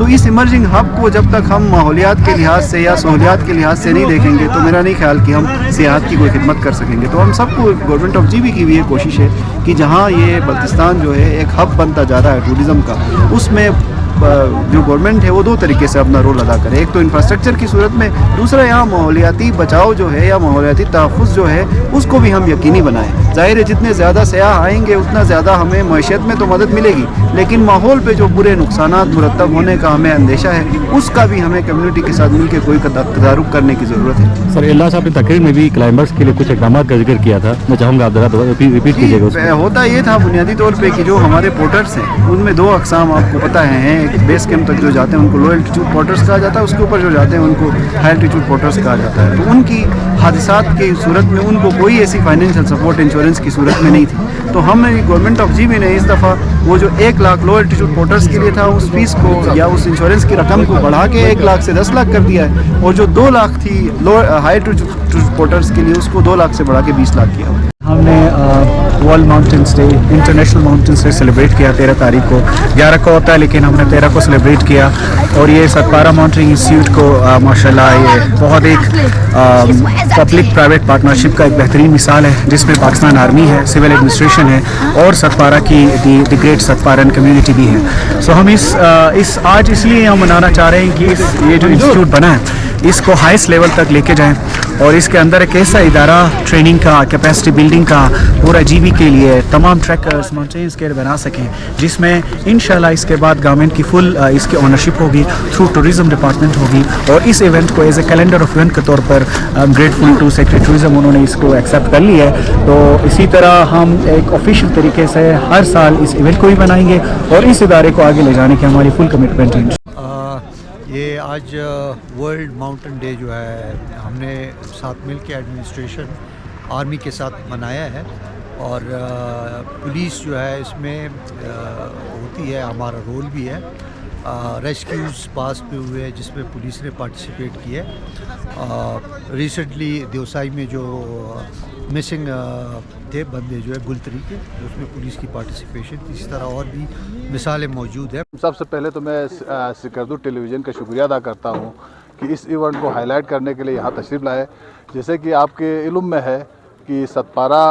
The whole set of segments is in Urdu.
تو اس ایمرجنگ ہب کو جب تک ہم ماحولیات کے لحاظ سے یا سہولیات کے لحاظ سے نہیں دیکھیں گے تو میرا نہیں خیال کہ ہم سیاحت کی کوئی خدمت کر سکیں گے. تو ہم سب کو گورنمنٹ آف جی بی کی بھی یہ کوشش ہے کہ جہاں یہ بلتستان جو ہے ایک ہب بنتا جا رہا ہے ٹورزم کا, اس میں جو گورنمنٹ ہے وہ دو طریقے سے اپنا رول ادا کرے. ایک تو انفراسٹرکچر کی صورت میں, دوسرا یہاں ماحولیاتی بچاؤ جو ہے یا ماحولیاتی تحفظ جو ہے اس کو بھی ہم یقینی بنائیں. ظاہر ہے جتنے زیادہ سیاح آئیں گے اتنا زیادہ ہمیں معیشت میں تو مدد ملے گی, لیکن ماحول پہ جو برے نقصانات مرتب ہونے کا ہمیں اندیشہ ہے اس کا بھی ہمیں کمیونٹی کے ساتھ مل کے کوئی تدارک کرنے کی ضرورت ہے. سر اللہ صاحب نے تقریر میں بھی کلائمبرس کے لیے کچھ اقدامات کا ذکر کیا تھا, میں چاہوں گا آپ ذرا ریپیٹ کیجیے گا. ہوتا یہ تھا بنیادی طور پہ کہ جو ہمارے پورٹرس ہیں ان میں دو اقسام آپ کو پتہ ہیں. ایک بیس کیمپ تک جو جاتے ہیں ان کو لو الٹیٹیوڈ پورٹرس کہا جاتا ہے, اس کے اوپر جو جاتے ہیں ان کو ہائی الٹیٹیوڈ پورٹرس کہا جاتا ہے. تو ان کی حادثات کی صورت میں ان کو کوئی ایسی فائنینشیل سپورٹ انشورنس کی صورت میں نہیں تھی. تو ہم نے گورنمنٹ آف جی بی نے اس دفعہ وہ جو 1 لاکھ لو الٹیٹیوڈ پورٹرس کے لیے تھا اس فیس کو یا اس انشورنس کی رقم کو بڑھا کے 1 لاکھ سے 10 لاکھ کر دیا ہے, اور جو 2 لاکھ تھی ہائی الٹیٹیوڈ پورٹرس کے لیے اس کو 2 لاکھ سے بڑھا کے 20 لاکھ کیا. ہم نے world mountains day, international mountains day celebrate کیا 13 تاریخ کو. 11 کو ہوتا ہے لیکن ہم نے 13 کو سیلیبریٹ کیا, اور یہ ستپارہ ماؤنٹینئرنگ انسٹیٹیوٹ کو ماشاءاللہ یہ بہت ایک پبلک پرائیویٹ پارٹنرشپ کا ایک بہترین مثال ہے جس میں پاکستان آرمی ہے, سول ایڈمنسٹریشن ہے, اور ستپارہ کی دی گریٹ ستپارن کمیونٹی بھی ہے. سو ہم اس آج اس لیے ہم منانا چاہ رہے ہیں کہ یہ جو انسٹیٹیوٹ بنا ہے اس کو ہائیسٹ لیول تک لے کے جائیں, اور اس کے اندر ایک ایسا ادارہ ٹریننگ کا, کیپیسٹی بلڈنگ کا پورا جی بی کے لیے تمام ٹریکرز ماؤنٹینس کے بنا سکیں, جس میں انشاءاللہ اس کے بعد گورنمنٹ کی فل اس کی اونرشپ ہوگی, تھرو ٹورزم ڈپارٹمنٹ ہوگی. اور اس ایونٹ کو as a calendar of event کے طور پر گریٹفل ٹو سیکرٹری ٹورزم انہوں نے اس کو ایکسیپٹ کر لی ہے. تو اسی طرح ہم ایک آفیشیل طریقے سے ہر سال اس ایونٹ کو بھی بنائیں گے, اور اس ادارے کو آگے لے جانے کی ہماری فل کمٹمنٹ ہے. یہ آج ورلڈ ماؤنٹین ڈے جو ہے ہم نے ساتھ مل کے ایڈمنسٹریشن آرمی کے ساتھ منایا ہے, اور پولیس جو ہے اس میں ہوتی ہے, ہمارا رول بھی ہے. ریسکیوز پاس پہ ہوئے جس میں پولیس نے پارٹیسپیٹ کیا ہے. ریسنٹلی دیوسائی میں جو مسنگ تھے بندے جو ہے گلتری کے, اس میں پولیس کی پارٹیسپیشن تھی. اسی طرح اور بھی مثالیں موجود ہیں. سب سے پہلے تو میں سکردو ٹیلی ویژن کا شکریہ ادا کرتا ہوں کہ اس ایونٹ کو ہائی لائٹ کرنے کے لیے یہاں تشریف لائے. جیسے کہ آپ کے علم میں ہے کہ ستپارہ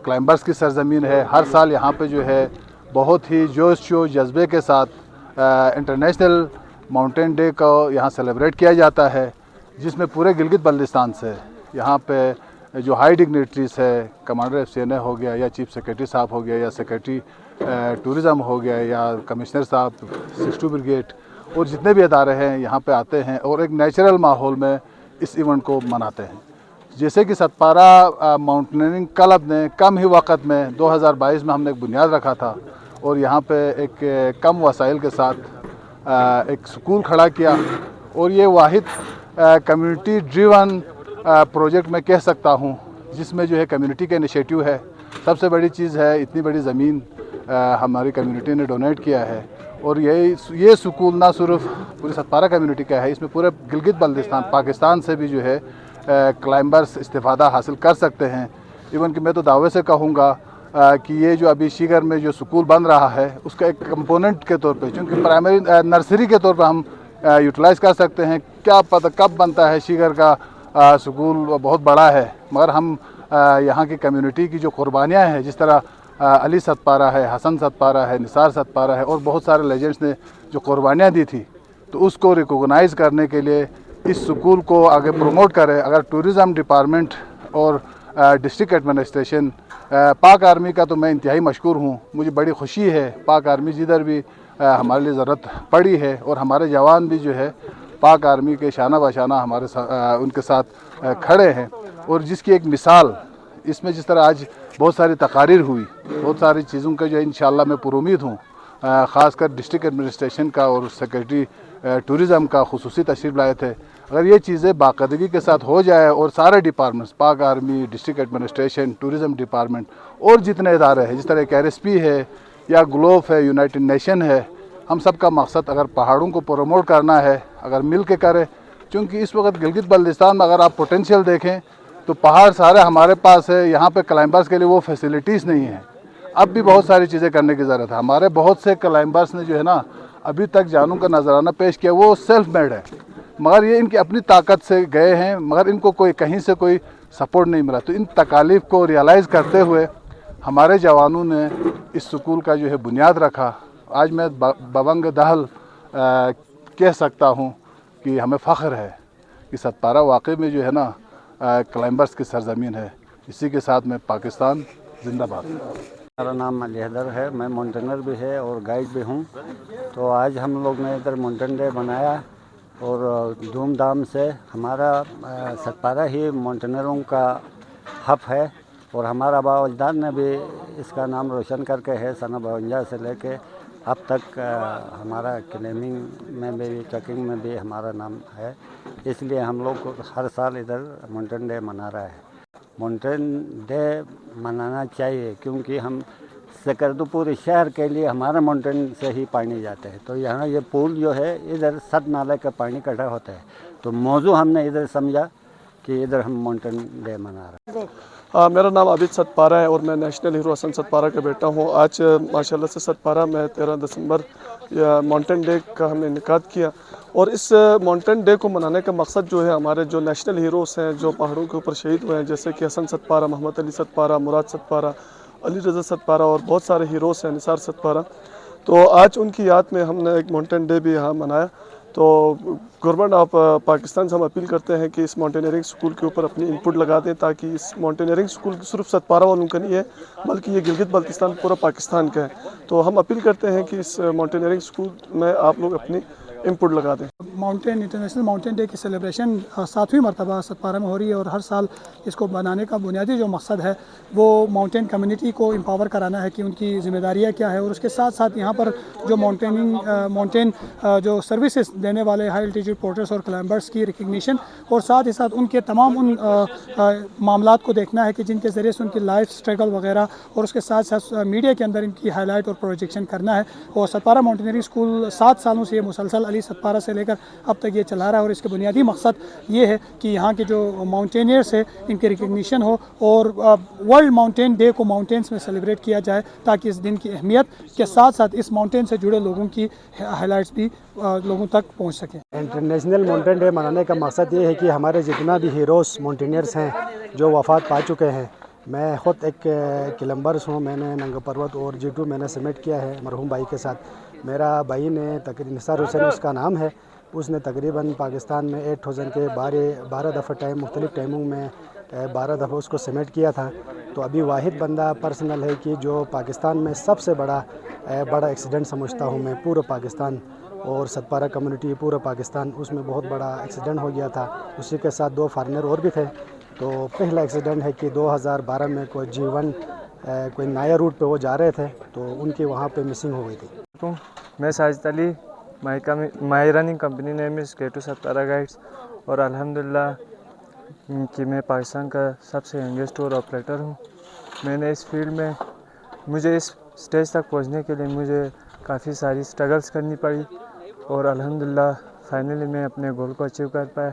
کلائمبرس کی سرزمین ہے. ہر سال یہاں پہ جو ہے بہت ہی جوش و جذبے کے ساتھ انٹرنیشنل ماؤنٹین ڈے کو یہاں سیلیبریٹ کیا جاتا ہے, جس میں پورے گلگت بلتستان سے یہاں پہ جو ہائی ڈگنیٹریز ہے, کمانڈر ایف سی این اے ہو گیا, یا چیف سیکرٹری صاحب ہو گیا, یا سیکرٹری ٹورزم ہو گیا, یا کمشنر صاحب 62 بریگیڈ, اور جتنے بھی ادارے ہیں یہاں پہ آتے ہیں اور ایک نیچرل ماحول میں اس ایونٹ کو مناتے ہیں. جیسے کہ ستپارہ ماؤنٹینئرنگ کلب نے کم ہی وقت میں 2022 میں ہم نے ایک بنیاد رکھا تھا, اور یہاں پہ ایک کم وسائل کے ساتھ ایک سکول کھڑا کیا, اور یہ واحد کمیونٹی ڈریون پروجیکٹ میں کہہ سکتا ہوں جس میں جو ہے کمیونٹی کا انیشیٹو ہے. سب سے بڑی چیز ہے اتنی بڑی زمین ہماری کمیونٹی نے ڈونیٹ کیا ہے, اور یہ سکول نہ صرف پوری ستپارہ کمیونٹی کا ہے, اس میں پورے گلگت بلتستان پاکستان سے بھی جو ہے کلائمبرس استفادہ حاصل کر سکتے ہیں. ایون کہ میں تو دعوے سے کہوں گا کہ یہ جو ابھی شیگر میں جو سکول بن رہا ہے اس کا ایک کمپوننٹ کے طور پہ, چونکہ پرائمری نرسری کے طور پہ ہم یوٹیلائز کر سکتے ہیں. کیا پتہ کب بنتا ہے شیگر کا سکول بہت بڑا ہے, مگر ہم یہاں کی کمیونٹی کی جو قربانیاں ہیں, جس طرح علی ستپارہ ہے, حسن ستپارہ ہے, نثار ستپارہ ہے, اور بہت سارے لیجنڈس نے جو قربانیاں دی تھی, تو اس کو ریکوگنائز کرنے کے لیے اس سکول کو آگے پروموٹ کرے. اگر ٹورزم ڈپارٹمنٹ اور ڈسٹرکٹ ایڈمنسٹریشن, پاک آرمی کا تو میں انتہائی مشکور ہوں. مجھے بڑی خوشی ہے پاک آرمی جدھر بھی ہمارے لیے ضرورت پڑی ہے, اور ہمارے جوان بھی جو ہے پاک آرمی کے شانہ بشانہ ہمارے ان کے ساتھ کھڑے ہیں. اور جس کی ایک مثال اس میں جس طرح آج بہت ساری تقاریر ہوئی, بہت ساری چیزوں کا جو انشاءاللہ میں پر امید ہوں, خاص کر ڈسٹرکٹ ایڈمنسٹریشن کا اور سیکرٹری ٹورزم کا خصوصی تشریف لائے تھے. اگر یہ چیزیں باقاعدگی کے ساتھ ہو جائے اور سارے ڈپارٹمنٹس, پاک army, district administration, tourism department اور جتنے ادارے ہیں, جس طرح ایک RSP ہے یا گلوف ہے, یونائٹڈ نیشن ہے, ہم سب کا مقصد اگر پہاڑوں کو پروموٹ کرنا ہے, اگر مل کے کرے, چونکہ اس وقت گلگت بلتستان میں اگر آپ پوٹینشیل دیکھیں تو پہاڑ سارے ہمارے پاس ہے, یہاں پہ کلائمبرس کے لیے وہ فیسلٹیز نہیں ہیں. اب بھی بہت ساری چیزیں کرنے کی ضرورت ہے. ہمارے بہت سے کلائمبرس نے جو ہے نا ابھی تک جانوں کا نذرانہ پیش کیا وہ سیلف میڈ ہے، مگر یہ ان کی اپنی طاقت سے گئے ہیں، مگر ان کو کوئی کہیں سے کوئی سپورٹ نہیں ملا. تو ان تکالیف کو ریئلائز کرتے ہوئے ہمارے جوانوں نے اس سکول کا جو ہے بنیاد رکھا. آج میں بونگ دہل کہہ سکتا ہوں کہ ہمیں فخر ہے کہ ستپارہ واقعی میں جو ہے نا کلائمبرز کی سرزمین ہے. اسی کے ساتھ میں پاکستان زندہ باد. میرا نام علی حیدر ہے، میں ماؤنٹینر بھی ہے اور گائیڈ بھی ہوں. تو آج ہم لوگ نے ادھر ماؤنٹین ڈے منایا اور دھوم دھام سے. ہمارا ستپارہ ہی ماؤنٹینروں کا ہب ہے اور ہمارا آباء و اجداد نے بھی اس کا نام روشن کر کے ہے. سنہ 52 سے لے کے اب تک ہمارا کلیمنگ میں بھی ٹریکنگ میں بھی ہمارا نام ہے. اس لیے ہم لوگ ہر سال ادھر ماؤنٹین ڈے منا رہا ہے. ماؤنٹین ڈے منانا چاہیے کیونکہ ہم سکردو پورے شہر کے لیے ہمارا ماؤنٹین سے ہی پانی جاتے ہیں. تو یہاں یہ پول جو ہے ادھر 7 نالے کا پانی اکٹھا ہوتا ہے. تو موضوع ہم نے ادھر سمجھا کہ ادھر ہم ماؤنٹین ڈے منا رہے ہیں. میرا نام عابد ستپارہ ہے اور میں نیشنل ہیرو حسن ستپارہ کا بیٹا ہوں. آج ماشاءاللہ سے ستپارہ میں 13 دسمبر ماؤنٹین ڈے کا ہم نے انعقاد کیا اور اس ماؤنٹین ڈے کو منانے کا مقصد جو ہے ہمارے جو نیشنل ہیروز ہیں جو پہاڑوں کے اوپر شہید ہوئے ہیں جیسے کہ حسن ستپارہ، محمد علی ستپارہ، مراد ستپارہ، علی رضا ستپارہ اور بہت سارے ہیروز ہیں، نثار ستپارہ. تو آج ان کی یاد میں ہم نے ایک ماؤنٹین ڈے بھی یہاں منایا. تو گورنمنٹ آف پاکستان سے ہم اپیل کرتے ہیں کہ اس ماؤنٹینئرنگ سکول کے اوپر اپنی انپٹ لگا دیں تاکہ اس ماؤنٹینئرنگ سکول صرف ستپارہ والوں کا نہیں ہے بلکہ یہ گلگت بلتستان پورا پاکستان کا ہے. تو ہم اپیل کرتے ہیں کہ اس ماؤنٹینئرنگ سکول میں آپ لوگ اپنی انپٹ لگا دیں. انٹرنیشنل ماؤنٹین ڈے کی سیلیبریشن 7ویں مرتبہ ستپارہ میں ہو رہی ہے اور ہر سال اس کو بنانے کا بنیادی جو مقصد ہے وہ ماؤنٹین کمیونٹی کو امپاور کرانا ہے کہ ان کی ذمہ داریاں کیا ہے اور اس کے ساتھ ساتھ یہاں پر جو ماؤنٹین جو سروسز دینے والے ہائی الٹیٹیوڈ پورٹرز اور کلائمبرز کی ریکگنیشن اور ساتھ ہی ساتھ ان کے تمام ان معاملات کو دیکھنا ہے کہ جن کے ذریعے سے ان کی لائف سٹرگل وغیرہ اور اس کے ساتھ ساتھ میڈیا کے اندر ان کی ہائی لائٹ اور پروجیکشن کرنا ہے. اور ستپارہ ماؤنٹینئرنگ اسکول 7 سالوں سے یہ مسلسل علی ستپارہ سے لے کر اب تک یہ چلا رہا ہے اور اس کے بنیادی مقصد یہ ہے کہ یہاں کے جو ماؤنٹینئرس ہیں ان کی ریکگنیشن ہو اور ورلڈ ماؤنٹین ڈے کو ماؤنٹینس میں سیلیبریٹ کیا جائے تاکہ اس دن کی اہمیت کے ساتھ ساتھ اس ماؤنٹین سے جڑے لوگوں کی ہائی لائٹس بھی لوگوں تک پہنچ سکیں. انٹرنیشنل ماؤنٹین ڈے منانے کا مقصد یہ ہے کہ ہمارے جتنا بھی ہیروز ماؤنٹینئرس ہیں جو وفات پا چکے ہیں. میں خود ایک کلمبرس ہوں، میں نے ننگا پروت اور G2 میں نے سبمٹ کیا ہے مرحوم بھائی کے ساتھ. میرا بھائی نے تقریباً نثار حسین اس کا نام ہے، اس نے تقریباً پاکستان میں 8000 کے 12 دفعہ مختلف ٹائموں میں 12 دفعہ اس کو سبمٹ کیا تھا. تو ابھی واحد بندہ پرسنل ہے کہ جو پاکستان میں سب سے بڑا ایکسیڈنٹ سمجھتا ہوں میں پورا پاکستان اور ستپارہ کمیونٹی پورا پاکستان. اس میں بہت بڑا ایکسیڈنٹ ہو گیا تھا. اسی کے ساتھ 2 فارنر اور بھی تھے. تو پہلا ایکسیڈنٹ ہے کہ 2012 میں کوئی G1 کوئی نایا روٹ پہ وہ جا رہے تھے تو ان کی وہاں پہ مسنگ ہو گئی تھی. میں ساجد علی، مائی رننگ کمپنی نیم از K2 ستپارہ گائیڈس اور الحمدللہ کہ میں پاکستان کا سب سے ینگسٹ ٹور آپریٹر ہوں. میں نے اس فیلڈ میں مجھے اس سٹیج تک پہنچنے کے لیے مجھے کافی ساری سٹرگلز کرنی پڑی اور الحمدللہ فائنلی میں اپنے گول کو اچیو کر پایا.